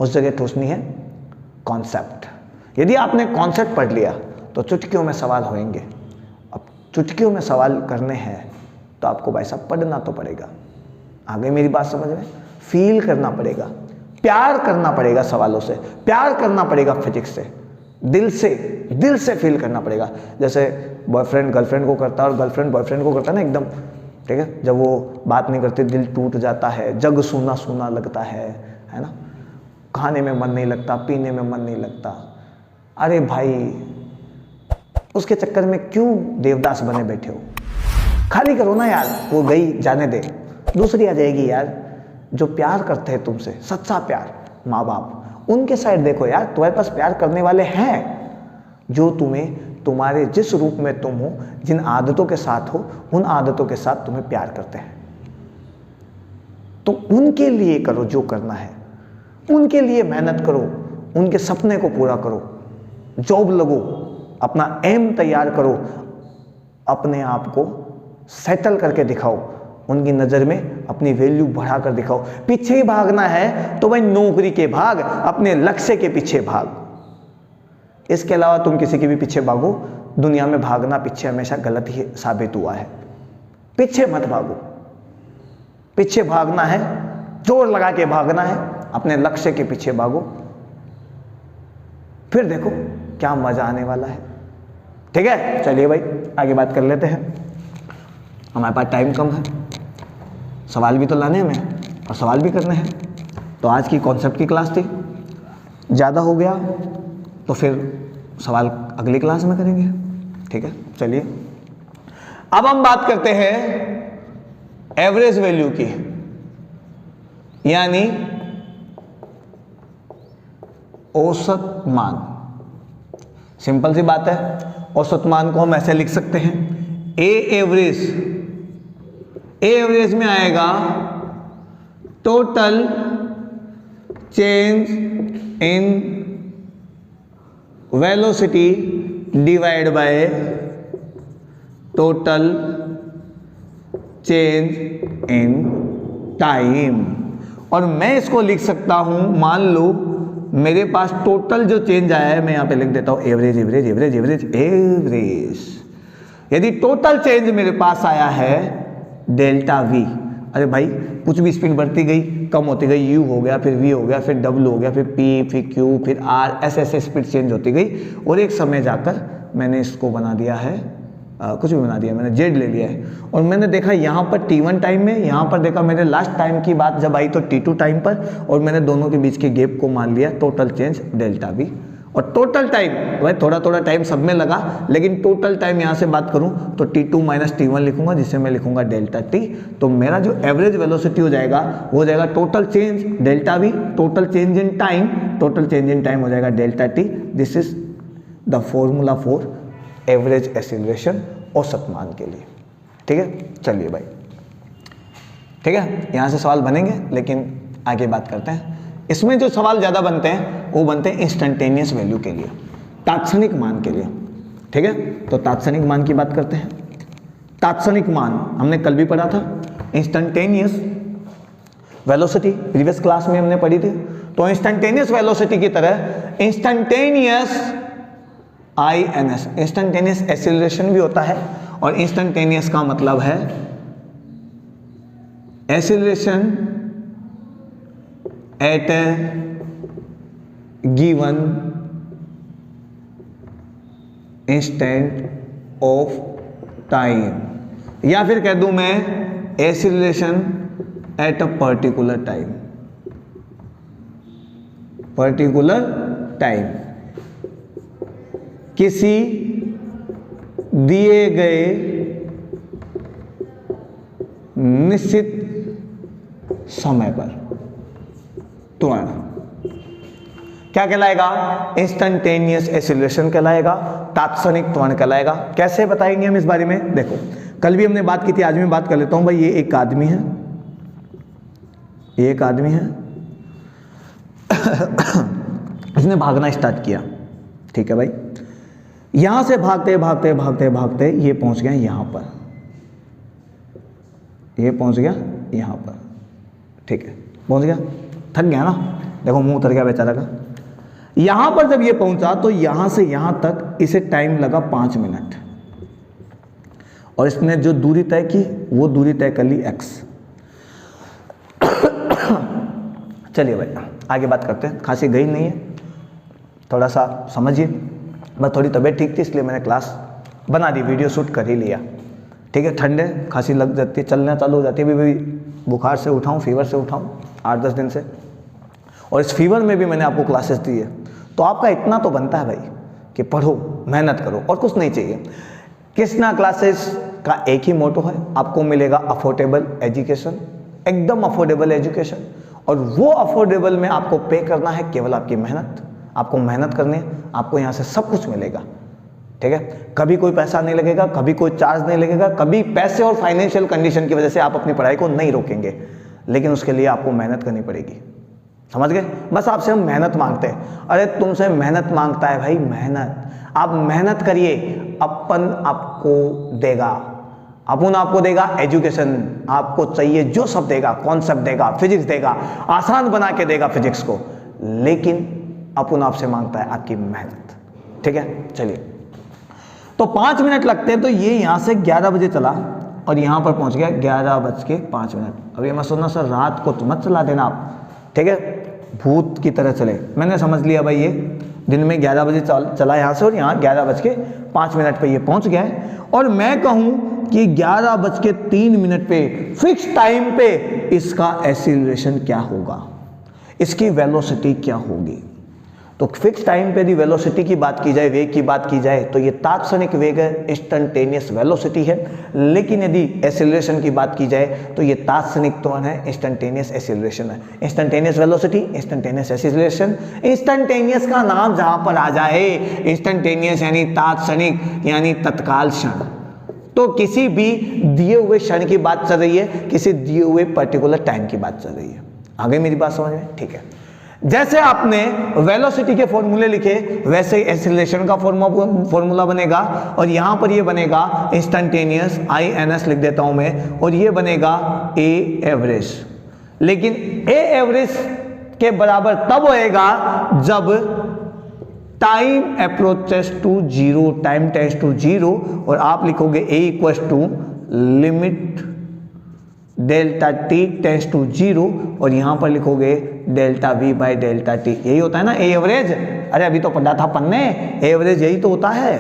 Speaker 1: उस जगह ठूसनी है कॉन्सेप्ट। यदि आपने कॉन्सेप्ट पढ़ लिया तो चुटकियों में सवाल होंगे। अब चुटकियों में सवाल करने हैं तो आपको भाई साहब पढ़ना तो पड़ेगा। आगे मेरी बात समझ में? फील करना पड़ेगा, प्यार करना पड़ेगा सवालों से, प्यार करना पड़ेगा फिजिक्स से, दिल से फील करना पड़ेगा। जैसे बॉयफ्रेंड गर्लफ्रेंड को करता है और गर्लफ्रेंड बॉयफ्रेंड को करता है ना, एकदम ठीक है। जब वो बात नहीं करते दिल टूट जाता है, जग सूना सूना लगता है ना। खाने में मन नहीं लगता, पीने में मन नहीं लगता। अरे भाई उसके चक्कर में क्यों देवदास बने बैठे हो? खाली करो ना यार, वो गई जाने दे, दूसरी आ जाएगी यार। जो प्यार करते हैं तुमसे, सच्चा प्यार, माँ बाप, उनके साइड देखो यार। तुम्हारे पास प्यार करने वाले हैं जो तुम्हें तुम्हारे जिस रूप में तुम हो, जिन आदतों के साथ हो, उन आदतों के साथ तुम्हें प्यार करते हैं। तो उनके लिए करो जो करना है, उनके लिए मेहनत करो, उनके सपने को पूरा करो, जॉब लगो, अपना एम तैयार करो, अपने आप को सेटल करके दिखाओ, उनकी नज़र में अपनी वैल्यू बढ़ा कर दिखाओ। पीछे ही भागना है तो भाई नौकरी के भाग, अपने लक्ष्य के पीछे भाग। इसके अलावा तुम किसी के भी पीछे भागो, दुनिया में भागना पीछे हमेशा गलत ही साबित हुआ है। पीछे मत भागो, पीछे भागना है, जोर लगा के भागना है, अपने लक्ष्य के पीछे भागो, फिर देखो क्या मजा आने वाला है। ठीक है, चलिए भाई आगे बात कर लेते हैं। हमारे पास टाइम कम है, सवाल भी तो लाने हमें और सवाल भी करने हैं। तो आज की कॉन्सेप्ट की क्लास थी, ज़्यादा हो गया तो फिर सवाल अगली क्लास में करेंगे। ठीक है, चलिए अब हम बात करते हैं एवरेज वैल्यू की, यानी औसत मान। सिंपल सी बात है, औसत मान को हम ऐसे लिख सकते हैं, ए एवरेज में आएगा total change in velocity divide by total change in time. और मैं इसको लिख सकता हूं, मान लो मेरे पास टोटल जो चेंज आया है, मैं यहां पे लिख देता हूं average average average average average. यदि टोटल चेंज मेरे पास आया है डेल्टा वी, अरे भाई कुछ भी स्पीड बढ़ती गई, कम होती गई, यू हो गया, फिर वी हो गया, फिर डब्ल्यू हो गया, फिर पी, फिर क्यू, फिर आर, ऐसे स्पीड चेंज होती गई। और एक समय जाकर मैंने इसको बना दिया है, कुछ भी बना दिया, मैंने जेड ले लिया है। और मैंने देखा यहाँ पर T1 टाइम में, यहाँ पर देखा मेरे लास्ट टाइम की बात जब आई तो T2 टाइम पर, और मैंने दोनों के बीच के गैप को मान लिया टोटल चेंज डेल्टा वी। और टोटल टाइम भाई थोड़ा थोड़ा टाइम सब में लगा, लेकिन टोटल टाइम यहाँ से बात करूँ तो T2 माइनस T1 लिखूंगा, जिससे मैं लिखूंगा डेल्टा टी। तो मेरा जो एवरेज वेलोसिटी हो जाएगा वो हो जाएगा total change delta we, total change in time, total change in time हो जाएगा delta T. This is the formula for average acceleration, औसत मान के लिए। ठीक है, चलिए भाई, ठीक है, यहाँ से सवाल बनेंगे, लेकिन आगे बात करते हैं। इसमें जो सवाल ज़्यादा बनते हैं वो बनते हैं इंस्टेंटेनियस वैल्यू के लिए, तात्क्षणिक मान के लिए। ठीक है, तो तात्क्षणिक मान की बात करते हैं। तात्क्षणिक मान हमने कल भी पढ़ा था, इंस्टेंटेनियस वेलोसिटी प्रीवियस क्लास में हमने पढ़ी थी। तो इंस्टेंटेनियस वेलोसिटी की तरह इंस्टेंटेनियस INS, इंस्टेंटेनियस एक्सीलरेशन भी होता है। और इंस्टेंटेनियस का मतलब है acceleration at given instant of time, या फिर कह दूं मैं acceleration at a particular time, particular time, किसी दिए गए निश्चित समय पर त्वरण क्या कहलाएगा? इंस्टेंटेनियस एक्सीलरेशन कहलाएगा, तात्क्षणिक त्वरण कहलाएगा। कैसे बताएंगे हम इस बारे में? देखो, कल भी हमने बात की थी, आज मैं बात कर लेता हूं भाई। ये एक आदमी है, ये एक आदमी है इसने भागना स्टार्ट किया, ठीक है भाई। यहां से भागते भागते भागते भागते ये पहुंच गया यहां पर, ये पहुंच गया यहां पर, ठीक है, पहुंच गया, थक गया ना, देखो मुंह उतर गया बेचारा का। यहां पर जब ये पहुंचा तो यहां से यहां तक इसे टाइम लगा 5 मिनट, और इसने जो दूरी तय की वो दूरी तय कर ली x। चलिए भाई आगे बात करते हैं। खांसी गई नहीं है, थोड़ा सा समझिए, बस थोड़ी तबीयत ठीक थी इसलिए मैंने क्लास बना दी, वीडियो शूट कर ही लिया, ठीक है। ठंडे खांसी लग जाती है, चलना चालू हो जाती है। अभी बुखार से उठाऊँ, फीवर से उठाऊँ 8-10 दिन से, और इस फीवर में भी मैंने आपको क्लासेस दी है। तो आपका इतना तो बनता है भाई कि पढ़ो, मेहनत करो, और कुछ नहीं चाहिए। कृष्णा क्लासेस का एक ही मोटो है, आपको मिलेगा अफोर्डेबल एजुकेशन, एकदम अफोर्डेबल एजुकेशन। और वो अफोर्डेबल में आपको पे करना है केवल आपकी मेहनत, आपको मेहनत करनी है, आपको यहाँ से सब कुछ मिलेगा, ठीक है। कभी कोई पैसा नहीं लगेगा, कभी कोई चार्ज नहीं लगेगा, कभी पैसे और फाइनेंशियल कंडीशन की वजह से आप अपनी पढ़ाई को नहीं रोकेंगे, लेकिन उसके लिए आपको मेहनत करनी पड़ेगी, समझ गए। बस आपसे हम मेहनत मांगते हैं। अरे तुमसे मेहनत मांगता है भाई, मेहनत, आप मेहनत करिए, अपन आपको देगा, अपन आपको देगा एजुकेशन, आपको चाहिए जो सब देगा, कॉन्सेप्ट देगा, फिजिक्स देगा, आसान बना के देगा फिजिक्स को, लेकिन अपन आपसे मांगता है आपकी मेहनत, ठीक है। चलिए, तो 5 मिनट लगते हैं, तो ये यहां से 11 बजे चला और यहां पर पहुंच गया 11:05। अभी मैं सुनना सर रात को तो मत चला देना आप, ठीक है, भूत की तरह चले। मैंने समझ लिया भाई, ये दिन में 11 बजे चला यहाँ से, और यहाँ 11:05 पे ये पहुंच गया है। और मैं कहूं कि 11:03 पे फिक्स टाइम पे इसका एक्सीलरेशन क्या होगा, इसकी वेलोसिटी क्या होगी। तो फिक्स टाइम पे यदि वेलोसिटी की बात की जाए, वेग की बात की जाए, तो ये तात्क्षणिक वेग है, इंस्टेंटेनियस वेलोसिटी है। लेकिन यदि एक्सीलरेशन की बात की जाए तो ये तात्क्षणिक त्वरण है, इंस्टेंटेनियस एक्सीलरेशन है। Instantaneous velocity, instantaneous acceleration. Instantaneous का नाम जहां पर आ जाए, इंस्टेंटेनियस यानी तात्क्षणिक, यानी तत्काल क्षण, तो किसी भी दिए हुए क्षण की बात चल रही है, किसी दिए हुए पर्टिकुलर टाइम की बात चल रही है। आगे मेरी बात समझ में? ठीक है। जैसे आपने वेलोसिटी के फॉर्मूले लिखे, वैसे एक्सीलरेशन का फॉर्मूला बनेगा, और यहां पर ये बनेगा इंस्टेंटेनियस, INS लिख देता हूं मैं, और ये बनेगा A एवरेज। लेकिन A एवरेज के बराबर तब होएगा जब time approaches to zero, time tends to zero, और आप लिखोगे A equals to limit delta t tends to zero, और यहां पर लिखोगे delta V by delta t. यही होता है ना ए एवरेज। अरे अभी तो पढ़ा था अपन ने, एवरेज यही तो होता है।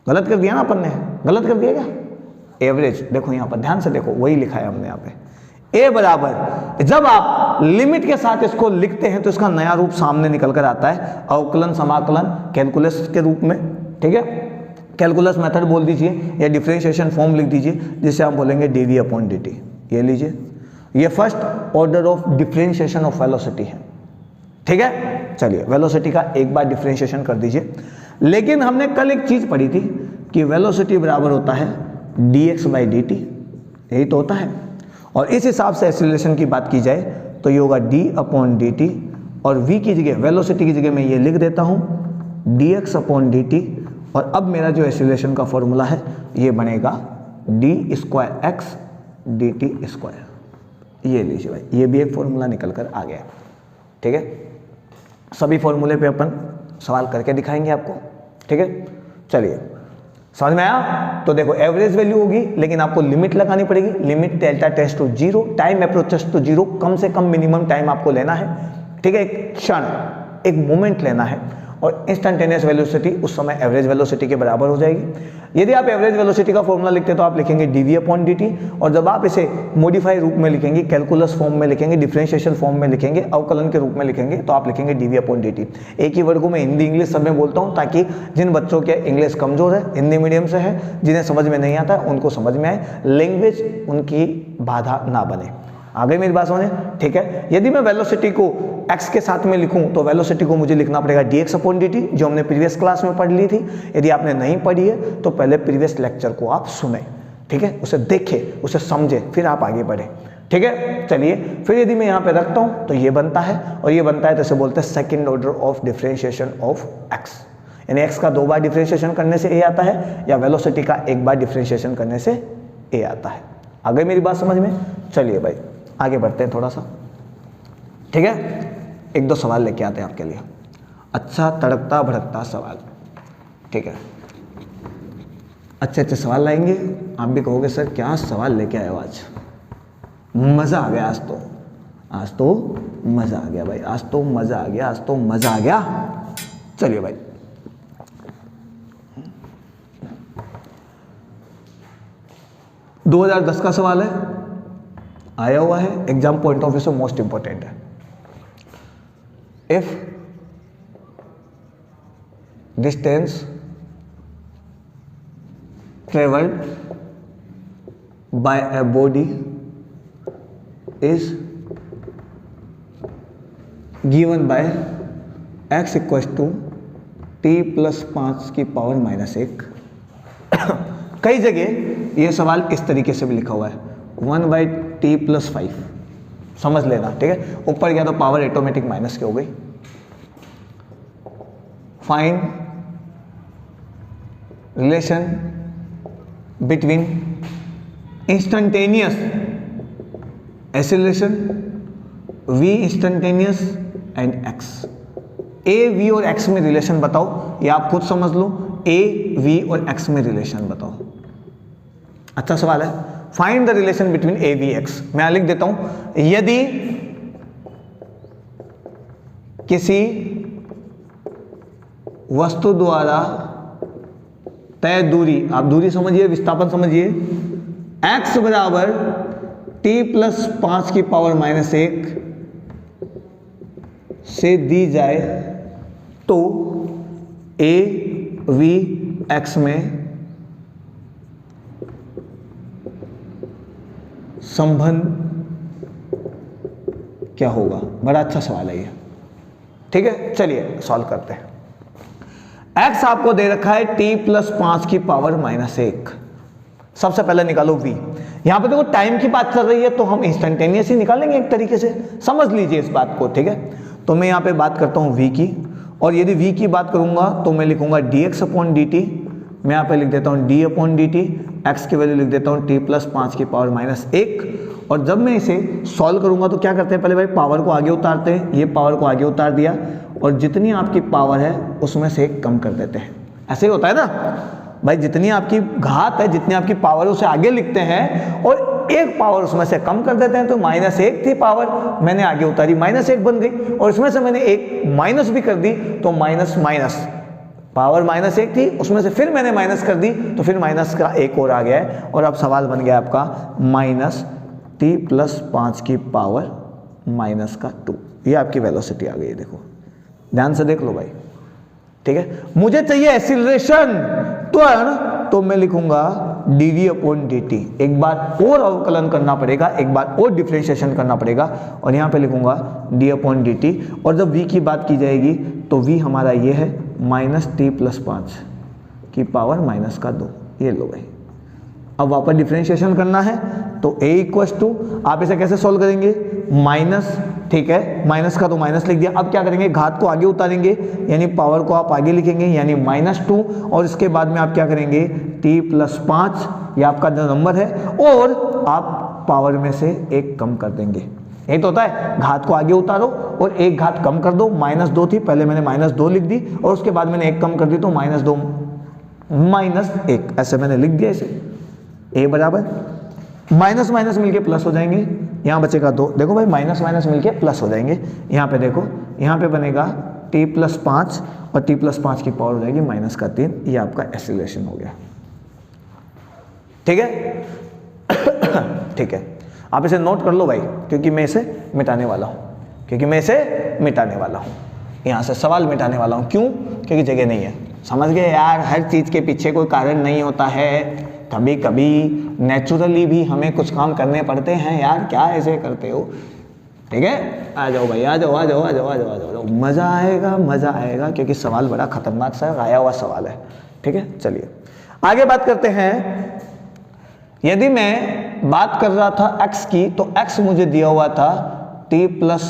Speaker 1: गलत कर दिया ना अपन ने, गलत कर दिया क्या? एवरेज देखो यहां पर ध्यान से देखो, वही लिखा है हमने यहां पे। ए बराबर, जब आप लिमिट के साथ इसको लिखते हैं तो इसका नया रूप सामने निकल कर आता है, अवकलन समाकलन कैलकुलस के रूप में, ठीक है। कैलकुलस मेथड बोल दीजिए, या डिफरेंशिएशन फॉर्म लिख दीजिए, जिसे हम बोलेंगे dv अपॉन dt। ये लीजिए, ये first order of differentiation of velocity है, ठीक है। चलिए वेलोसिटी का एक बार डिफरेंशिएशन कर दीजिए। लेकिन हमने कल एक चीज पढ़ी थी कि वेलोसिटी बराबर होता है dx बाई dt, यही तो होता है। और इस हिसाब से एक्सीलरेशन की बात की जाए तो ये होगा d अपॉन dt, और v की जगह, वेलोसिटी की जगह मैं ये लिख देता हूं dx अपॉन dt, और अब मेरा जो एक्सीलरेशन का फॉर्मूला है ये बनेगा d square x D T square. ये लीजिए भाई, ये भी एक फॉर्मूला निकल कर आ गया, ठीक है। सभी फॉर्मूले पे अपन सवाल करके दिखाएंगे आपको, ठीक है। चलिए समझ में आया? तो देखो एवरेज वैल्यू होगी, लेकिन आपको लिमिट लगानी पड़ेगी, limit delta tends to zero, time approaches to zero, कम से कम मिनिमम टाइम आपको लेना है, ठीक है, एक क्षण, एक मोमेंट लेना है, और इंस्टेंटेनियस वेलोसिटी उस समय एवरेज वेलोसिटी के बराबर हो जाएगी। यदि आप एवरेज वेलोसिटी का फॉर्मूला लिखते हैं तो आप लिखेंगे dv/dt, और जब आप इसे मॉडिफाई रूप में लिखेंगे, कैलकुलस फॉर्म में लिखेंगे, डिफरेंशिएशन फॉर्म में लिखेंगे, अवकलन के रूप में लिखेंगे, तो आप लिखेंगे dv/dt। एक ही वर्ड को मैं हिंदी इंग्लिश सब में बोलता हूँ ताकि जिन बच्चों के इंग्लिश कमजोर है, हिंदी मीडियम से है, जिन्हें समझ में नहीं आता उनको समझ में आए, लैंग्वेज उनकी बाधा ना बने। आ गई मेरी बात समझे? ठीक है। यदि मैं वेलोसिटी को x के साथ में लिखूं तो वेलोसिटी को मुझे लिखना पड़ेगा dx/dt, जो हमने प्रीवियस क्लास में पढ़ ली थी। यदि आपने नहीं पढ़ी है तो पहले प्रीवियस लेक्चर को आप सुने, ठीक है, उसे देखें, उसे समझें, फिर आप आगे बढ़े, ठीक है। चलिए, फिर यदि मैं यहाँ पे रखता हूँ तो ये बनता है, और ये बनता है तो इसे बोलते हैं second order of differentiation of x, यानी x का 2 बार डिफरेंशिएशन करने से a आता है, या वेलोसिटी का 1 बार डिफरेंशिएशन करने से a आता है। आ गई मेरी बात समझ में? चलिए भाई आगे बढ़ते हैं थोड़ा सा, ठीक है। 1-2 सवाल लेके आते हैं आपके लिए, अच्छा तड़कता भड़कता सवाल, ठीक है। अच्छे अच्छे सवाल लाएंगे, आप भी कहोगे सर क्या सवाल लेके आए हो आज, मज़ा आ गया आज तो मज़ा आ गया भाई, आज तो मज़ा आ गया, आज तो मज़ा आ गया। चलिए भाई, दो 2010 का सवाल है, आया हुआ है, एग्जाम पॉइंट ऑफ व्यू से मोस्ट इंपॉर्टेंट है। If distance travelled by a body is given by x = t + 5 की पावर -1। कई जगह ये सवाल इस तरीके से भी लिखा हुआ है, 1/t + 5, समझ लेना, ठीक है। ऊपर गया तो पावर ऑटोमेटिक माइनस की हो गई। Find relation between instantaneous acceleration v instantaneous and x। a v और x में रिलेशन बताओ, या आप खुद समझ लो, a v और x में रिलेशन बताओ। अच्छा सवाल है। Find the relation between a v x। मैं लिख देता हूं, यदि किसी वस्तु द्वारा तय दूरी, आप दूरी समझिए, विस्थापन समझिए, x बराबर t + 5 की पावर -1 से दी जाए तो a v x में संबंध क्या होगा। बड़ा अच्छा सवाल है ये, ठीक है। चलिए सॉल्व करते हैं। x आपको दे रखा है t + 5 की पावर -1। सबसे पहले निकालो v। यहां पे देखो टाइम की बात चल रही है तो हम इंस्टेंटेनियस ही निकालेंगे एक तरीके से, समझ लीजिए इस बात को, ठीक है। तो मैं यहां पे बात करता हूं v की, और यदि v की बात करूंगा तो मैं लिखूंगा dx/dt। मैं यहाँ पे लिख देता हूँ d/dt, x की वैल्यू लिख देता हूँ t + 5 की पावर -1। और जब मैं इसे सॉल्व करूंगा तो क्या करते हैं, पहले भाई पावर को आगे उतारते हैं, ये पावर को आगे उतार दिया, और जितनी आपकी पावर है उसमें से 1 कम कर देते हैं। ऐसे ही होता है ना भाई, जितनी आपकी घात है, जितनी आपकी पावर है उसे आगे लिखते हैं, और 1 पावर उसमें से कम कर देते हैं। तो -1 थी पावर, मैंने आगे उतारी, -1 बन गई, और इसमें से मैंने 1 माइनस भी कर दी तो माइनस पावर -1 थी, उसमें से फिर मैंने माइनस कर दी तो फिर माइनस का 1 और आ गया है, और अब सवाल बन गया आपका -t + 5 की पावर -2। ये आपकी वेलोसिटी आ गई है, देखो ध्यान से देख लो भाई, ठीक है। मुझे चाहिए एक्सीलरेशन, त्वरण, तो मैं लिखूंगा dv/dt। एक बार और अवकलन करना पड़ेगा, एक बार और डिफरेंशिएशन करना पड़ेगा, और यहाँ पे लिखूंगा d/dt। और जब v की बात की जाएगी तो v हमारा ये है -t + 5 की पावर -2। ये लो भाई। अब वापस डिफरेंशिएशन करना है तो a = आप इसे कैसे सॉल्व करेंगे, माइनस, ठीक है, माइनस का तो माइनस लिख दिया। अब क्या करेंगे, घात को आगे उतारेंगे, यानी पावर को आप आगे लिखेंगे, यानी -2, और इसके बाद में आप क्या करेंगे, t + 5, ये आपका जो नंबर है, और आप पावर में से 1 कम कर देंगे। यही तो होता है, घात को आगे उतारो और 1 घात कम कर दो। -2 थी, पहले मैंने -2 लिख दी, और उसके बाद मैंने 1 कम कर दी तो -2 -1, ऐसे मैंने लिख दिया इसे। a बराबर माइनस माइनस मिलके प्लस हो जाएंगे, यहाँ बचेगा 2। देखो भाई माइनस माइनस मिलके प्लस हो जाएंगे, यहाँ पे देखो, यहाँ पे बनेगा t प्लस 5 और t प्लस 5 की पावर हो जाएगी माइनस का 3। ये आपका एक्सीलरेशन हो गया। ठीक है ठीक है, आप इसे नोट कर लो भाई, क्योंकि मैं इसे मिटाने वाला हूँ, यहाँ से सवाल मिटाने वाला हूँ। क्यों? क्योंकि जगह नहीं है। समझ गए यार, हर चीज़ के पीछे कोई कारण नहीं होता है, कभी कभी नेचुरली भी हमें कुछ काम करने पड़ते हैं यार, क्या ऐसे करते हो? ठीक है, आ जाओ भाई, आ जाओ, मज़ा आएगा, क्योंकि सवाल बड़ा खतरनाक सा आया हुआ सवाल है। ठीक है, चलिए आगे बात करते हैं। यदि मैं बात कर रहा था x की, तो x मुझे दिया हुआ था t प्लस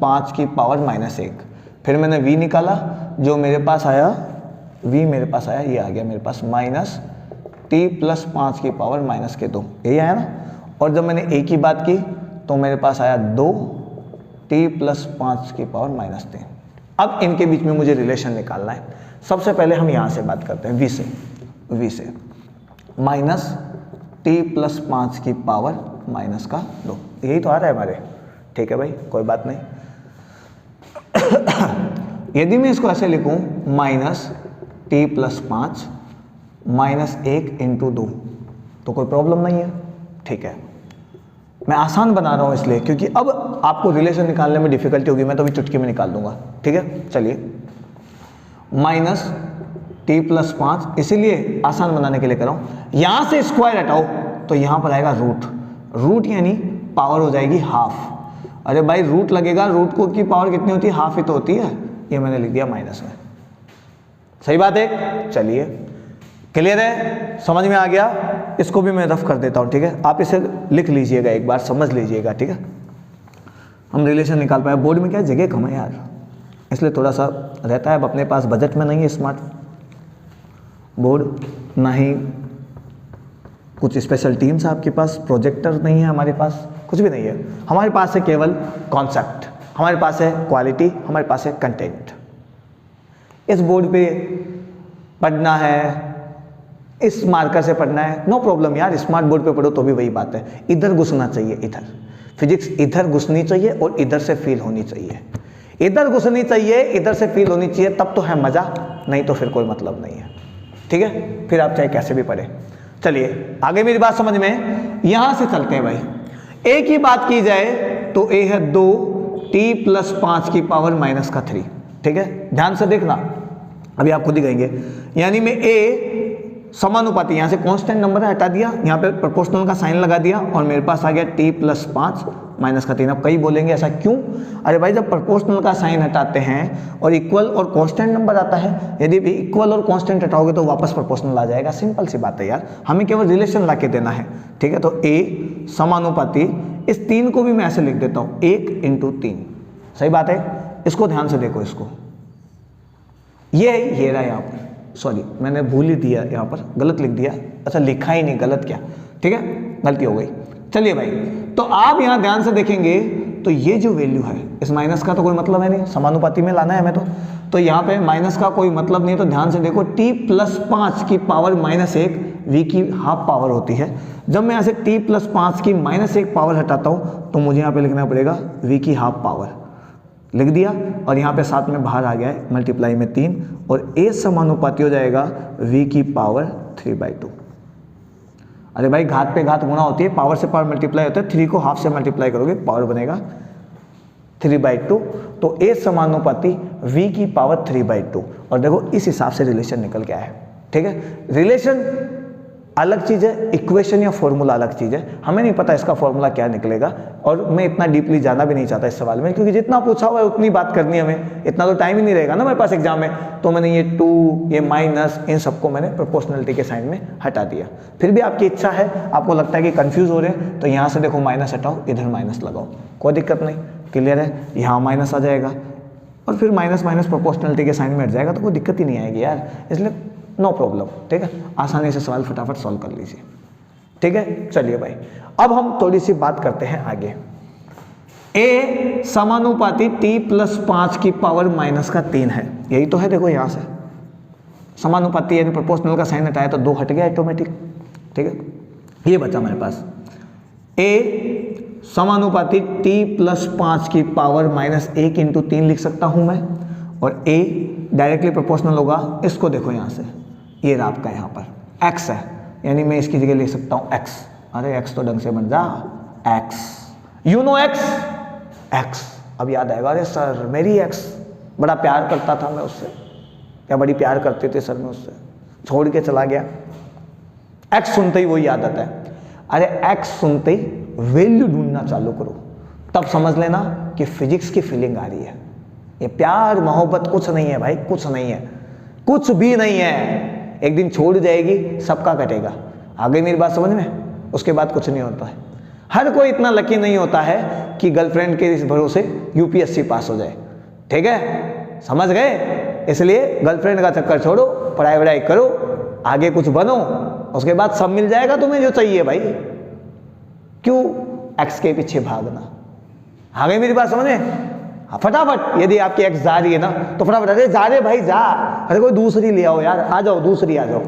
Speaker 1: 5 की पावर माइनस 1। फिर मैंने v निकाला, जो मेरे पास आया, ये आ गया मेरे पास माइनस t प्लस 5 की पावर माइनस के 2, यही आया ना। और जब मैंने a की बात की तो मेरे पास आया 2 t प्लस 5 की पावर माइनस 3। अब इनके बीच में मुझे रिलेशन निकालना है। सबसे पहले हम यहाँ से बात करते हैं, v से माइनस t प्लस 5 की पावर माइनस का 2, यही तो आ रहा है हमारे। ठीक है भाई, कोई बात नहीं। यदि मैं इसको ऐसे लिखूं, minus t plus 5 minus 1 into 2, तो कोई प्रॉब्लम नहीं है। ठीक है, मैं आसान बना रहा हूं इसलिए, क्योंकि अब आपको रिलेशन निकालने में डिफिकल्टी होगी, मैं तो अभी चुटकी में निकाल दूंगा। ठीक है, चलिए, माइनस t प्लस 5 इसीलिए आसान बनाने के लिए कर रहा हूं। यहां से स्क्वायर हटाओ तो यहां पर आएगा रूट यानी पावर हो जाएगी हाफ। अरे भाई रूट लगेगा, रूट को की पावर कितनी होती है? हाफ ही तो होती है। ये मैंने लिख दिया माइनस में। सही बात है, चलिए क्लियर है, समझ में आ गया। इसको भी मैं रफ कर देता हूँ। ठीक है, आप इसे लिख लीजिएगा, एक बार समझ लीजिएगा। ठीक है, हम रिलेशन निकाल पाए। बोर्ड में क्या जगह कम है यार, इसलिए थोड़ा सा रहता है। अब अपने पास बजट में नहीं है स्मार्ट बोर्ड, ना ही कुछ स्पेशल टीम्स आपके पास, प्रोजेक्टर नहीं है हमारे पास, कुछ भी नहीं है। हमारे पास है केवल कॉन्सेप्ट, हमारे पास है क्वालिटी, हमारे पास है कंटेंट। इस बोर्ड पे पढ़ना है, इस मार्कर से पढ़ना है, नो प्रॉब्लम यार, स्मार्ट बोर्ड पे पढ़ो तो भी वही बात है। इधर घुसना चाहिए, इधर फिजिक्स इधर घुसनी चाहिए और इधर से फील होनी चाहिए। इधर घुसनी चाहिए, इधर से फील होनी चाहिए, तब तो है मजा, नहीं तो फिर कोई मतलब नहीं है। ठीक है, फिर आप चाहे कैसे भी पढ़े। चलिए आगे मेरी बात समझ में, यहां से चलते हैं भाई। ए की बात की जाए तो ए है 2 t प्लस 5 की पावर माइनस का 3। ठीक है, ध्यान से देखना, अभी आप खुद ही कहेंगे। यानी मैं ए समानुपाती, यहां से कांस्टेंट नंबर हटा दिया, यहां पे प्रोपोर्शनल का साइन लगा दिया और मेरे पास आ गया t प्लस 5 माइनस का 3। अब कई बोलेंगे ऐसा क्यों? अरे भाई जब प्रोपोर्शनल का साइन हटाते हैं और इक्वल और कांस्टेंट नंबर आता है, यदि भी इक्वल और कांस्टेंट हटाओगे तो वापस प्रोपोर्शनल आ जाएगा। सिंपल सी बात है यार, हमें केवल रिलेशन ला के देना है। ठीक है, तो a समानुपाती, इस 3 को भी मैं ऐसे लिख देता हूँ 1 इंटू 3। सही बात है, इसको ध्यान से देखो, इसको ये रहा यहाँ पर, सॉरी मैंने भूल ही दिया, यहाँ पर गलत लिख दिया। अच्छा लिखा ही नहीं, गलत क्या, ठीक है गलती हो गई। चलिए भाई, तो आप यहाँ ध्यान से देखेंगे तो ये जो वैल्यू है, इस माइनस का तो कोई मतलब है नहीं, समानुपाती में लाना है हमें तो यहाँ पे माइनस का कोई मतलब नहीं है। तो ध्यान से देखो, t प्लस 5 की पावर माइनस 1 v की हाफ पावर होती है। जब मैं यहाँ से t प्लस 5 की माइनस 1 पावर हटाता हूँ तो मुझे यहाँ पे लिखना पड़ेगा v की हाफ पावर, लिख दिया। और यहाँ पे साथ में बाहर आ गया है मल्टीप्लाई में 3, और a समानुपाती हो जाएगा v की पावर 3/2। अरे भाई घात पे घात गुणा होती है, पावर से पावर मल्टीप्लाई होता है, 3 को हाफ से मल्टीप्लाई करोगे पावर बनेगा 3/2। तो a समानुपाती v की पावर 3/2। और देखो इस हिसाब से रिलेशन निकल के आया है। ठीक है, रिलेशन अलग चीज़ है, इक्वेशन या फॉर्मूला अलग चीज़ है। हमें नहीं पता इसका फॉर्मूला क्या निकलेगा, और मैं इतना डीपली जाना भी नहीं चाहता इस सवाल में, क्योंकि जितना पूछा हुआ है उतनी बात करनी है हमें, इतना तो टाइम ही नहीं रहेगा ना मेरे पास एग्जाम में। तो मैंने ये 2, ये माइनस, इन सबको मैंने प्रोपोर्शनलिटी के साइन में हटा दिया। फिर भी आपकी इच्छा है, आपको लगता है कि कंफ्यूज हो रहे हैं, तो यहाँ से देखो माइनस हटाओ, इधर माइनस लगाओ, कोई दिक्कत नहीं, क्लियर है। यहाँ माइनस आ जाएगा और फिर माइनस माइनस प्रोपोर्शनलिटी के साइन में हट जाएगा, तो कोई दिक्कत ही नहीं आएगी यार, इसलिए नो प्रॉब्लम। ठीक है, आसानी से सवाल फटाफट सॉल्व कर लीजिए। ठीक है, चलिए भाई, अब हम थोड़ी सी बात करते हैं आगे। a समानुपाती t प्लस 5 की पावर माइनस का 3 है, यही तो है। देखो यहाँ से समानुपाती यानी प्रोपोर्शनल का साइन हटाया तो 2 हट गया ऑटोमेटिक। ठीक है, ये बचा मेरे पास। ए समानुपाती t+5 की पावर -1 इंटू 3 लिख सकता हूं मैं, और ए डायरेक्टली प्रोपोर्शनल होगा, इसको देखो यहाँ से, ये रहा आपका यहाँ पर x है, यानी मैं इसकी जगह लिख सकता हूँ x। अरे x तो ढंग से बन जा, x, यू नो x। अब याद आएगा, अरे सर मेरी x, बड़ा प्यार करता था मैं उससे, क्या बड़ी प्यार करते थे सर मैं उससे, छोड़ के चला गया। x सुनते ही वही याद आता है। अरे x सुनते ही वैल्यू ढूंढना चालू करो, तब समझ लेना कि फिजिक्स की फीलिंग आ रही है। ये प्यार मोहब्बत कुछ नहीं है भाई, कुछ नहीं है, कुछ भी नहीं है। एक दिन छोड़ जाएगी, सबका कटेगा। आ गई मेरी बात समझ में? उसके बाद कुछ नहीं होता है। हर कोई इतना लकी नहीं होता है कि गर्लफ्रेंड के इस भरोसे यूपीएससी पास हो जाए, ठीक है, समझ गए? इसलिए गर्लफ्रेंड का चक्कर छोड़ो, पढ़ाई वढ़ाई करो, आगे कुछ बनो, उसके बाद सब मिल जाएगा तुम्हें जो चाहिए भाई। क्यों एक्स के पीछे भागना? आ गई मेरी बात समझ में? फटाफट, यदि आपकी एक्स जा रही है ना तो फटाफट, अरे जा रहे भाई जा, अरे कोई दूसरी ले आओ यार, आ जाओ दूसरी आ जाओ,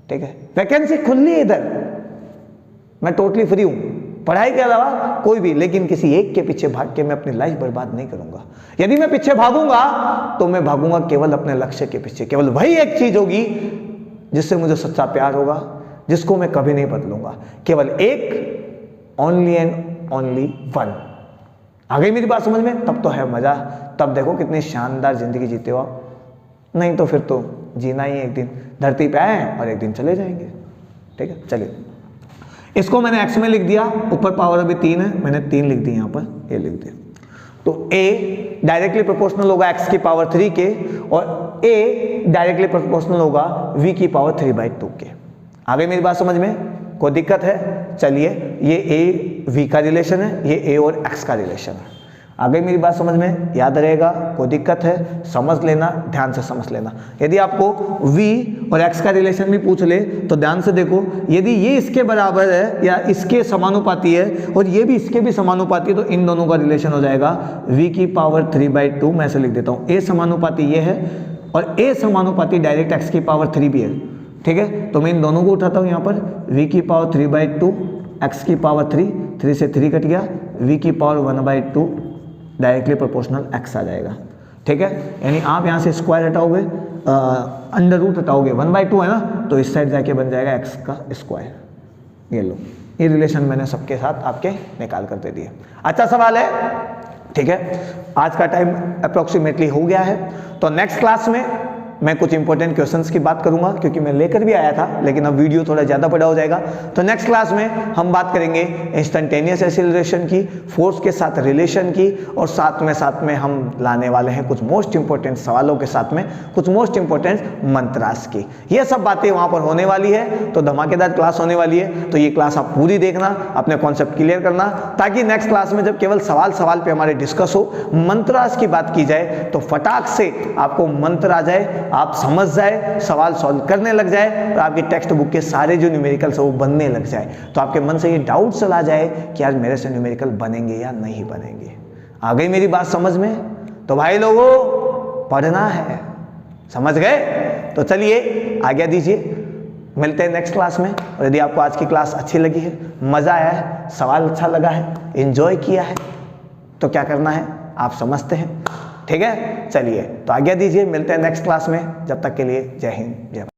Speaker 1: ठीक है, वैकेंसी खुली है इधर, मैं टोटली फ्री हूं, पढ़ाई के अलावा कोई भी, लेकिन किसी एक के पीछे भाग के मैं अपनी लाइफ बर्बाद नहीं करूंगा। यदि मैं पीछे भागूंगा तो मैं भागूंगा केवल अपने लक्ष्य के पीछे। केवल वही एक चीज होगी जिससे मुझे सच्चा प्यार होगा, जिसको मैं कभी नहीं बदलूंगा। केवल एक, ओनली एंड ओनली वन। आ गई मेरी बात समझ में? तब तो है मजा, तब देखो कितनी शानदार जिंदगी जीते हो आप। नहीं तो फिर तो जीना ही एक दिन धरती पे आए और एक दिन चले जाएंगे, ठीक है। चलिए, इसको मैंने x में लिख दिया, ऊपर पावर अभी 3 है, मैंने 3 लिख दी यहाँ पर, ये लिख दिया। तो a डायरेक्टली प्रोपोर्शनल होगा x की पावर 3 के, और a डायरेक्टली प्रोपोर्शनल होगा v की पावर 3/2 के। आ गई मेरी बात समझ में? कोई दिक्कत है? चलिए, ये a v का रिलेशन है, ये a और x का रिलेशन है। आ गई मेरी बात समझ में? याद रहेगा? कोई दिक्कत है? समझ लेना, ध्यान से समझ लेना। यदि आपको v और x का रिलेशन भी पूछ ले तो ध्यान से देखो, यदि ये इसके बराबर है या इसके समानुपाती है और ये भी इसके भी समानुपाती है, तो इन दोनों का रिलेशन हो जाएगा v की पावर 3/2। मैं ऐसे लिख देता हूँ, a समानुपाती ये है और a समानुपाती डायरेक्ट x की पावर 3 भी है, ठीक है। तो मैं इन दोनों को उठाता हूँ यहाँ पर, v की पावर 3/2, x की पावर 3 से 3 कट गया, v की पावर 1/2 डायरेक्टली प्रोपोर्शनल x आ जाएगा, ठीक है। यानी आप यहाँ से स्क्वायर हटाओगे, अंडर रूट हटाओगे, 1/2 है ना, तो इस साइड जाके बन जाएगा x का स्क्वायर। ये लो, ये रिलेशन मैंने सबके साथ आपके निकाल कर दे दिए। अच्छा सवाल है, ठीक है। आज का टाइम अप्रोक्सीमेटली हो गया है, तो नेक्स्ट क्लास में मैं कुछ इंपॉर्टेंट क्वेश्चंस की बात करूंगा, क्योंकि मैं लेकर भी आया था, लेकिन अब वीडियो थोड़ा ज़्यादा बड़ा हो जाएगा। तो नेक्स्ट क्लास में हम बात करेंगे इंस्टेंटेनियस एक्सीलरेशन की, फोर्स के साथ रिलेशन की, और साथ में हम लाने वाले हैं कुछ मोस्ट इंपॉर्टेंट सवालों के साथ में कुछ मोस्ट इंपॉर्टेंट मंत्रास की। ये सब बातें वहाँ पर होने वाली है, तो धमाकेदार क्लास होने वाली है। तो ये क्लास आप पूरी देखना, अपने कॉन्सेप्ट क्लियर करना, ताकि नेक्स्ट क्लास में जब केवल सवाल पे हमारे डिस्कस हो, मंत्रास की बात की जाए, तो फटाक से आपको मंत्र आ जाए, आप समझ जाए, सवाल सॉल्व करने लग जाए, और आपकी टेक्स्ट बुक के सारे जो न्यूमेरिकल्स है वो बनने लग जाए। तो आपके मन से ये डाउट चला जाए कि यार मेरे से न्यूमेरिकल बनेंगे या नहीं बनेंगे। आ गई मेरी बात समझ में? तो भाई लोगों, पढ़ना है, समझ गए? तो चलिए आज्ञा दीजिए, मिलते हैं नेक्स्ट क्लास में। और यदि आपको आज की क्लास अच्छी लगी है, मजा आया है, सवाल अच्छा लगा है, एंजॉय किया है, तो क्या करना है आप समझते हैं, ठीक है। चलिए, तो आज्ञा दीजिए, मिलते हैं नेक्स्ट क्लास में। जब तक के लिए जय हिंद, जय भारत।